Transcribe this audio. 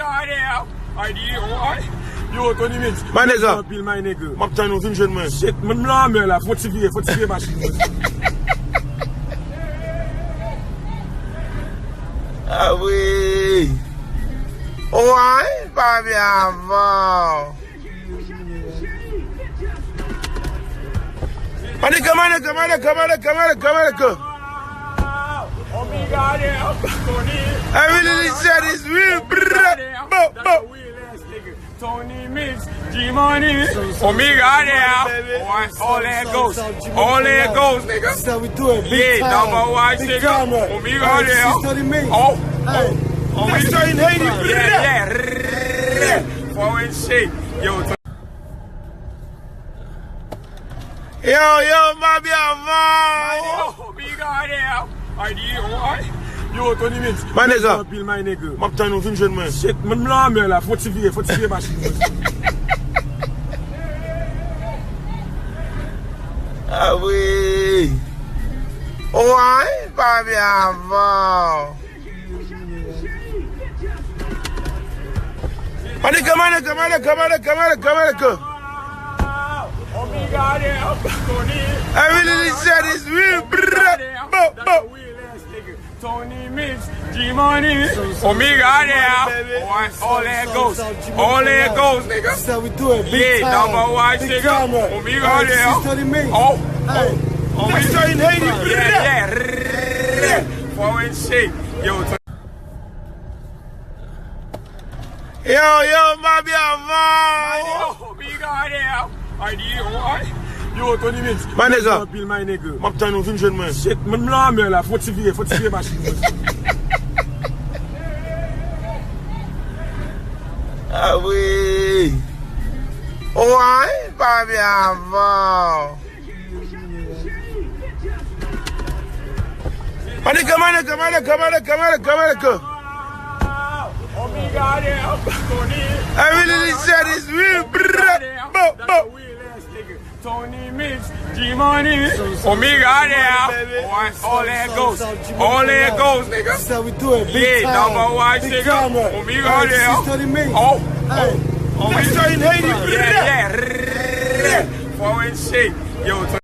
Obrigado. Aí, yo, Tony Mix. My nigga. Pile, my nigga. Map try nou fin jen men. Shit, mwen la mè la. Faut tirer machine. Ah oui. Ouais, pas bien avant. My nigga. I really said this real. Tony Mix, G-Money, Omega, all that goes, nigga. That's how we do it. Big Yeah, time. number one, Big nigga. time, right? Omega, Oh, we saw in Haiti. yeah. Forward shake, yo. Yo, ma bien avant. Omega, yo, Tony Mix. My nigga. Pile, my nigga. Map try nou fin jen men. Shit, mwen la mè la. Faut tirer machine. Ah oui. Ouais, pas bien avant. My nigga. I really said this real. Tony Mix, G-Money, Omega, all that goes, nigga. That's how we do it. Big Yeah, time. number one, Big nigga. time, right? Omega, We saw in Haiti. yeah. Forward shake, yo. Yo, ma bien avant. Yo, Tony Mix. My nigga. Pile, my nigga. Map try nou fin jen men. Shit, mwen la mè la. Faut tirer machine. Ah oui. Ouais, pas bien avant. My nigga. I really said this real. Tony Mix, G-Money, Omega, all that goes, nigga. That's how we do it. Big Yeah, time. number one, Big nigga. time, right? Omega, We saw in Haiti. yeah. Forward shake, yo.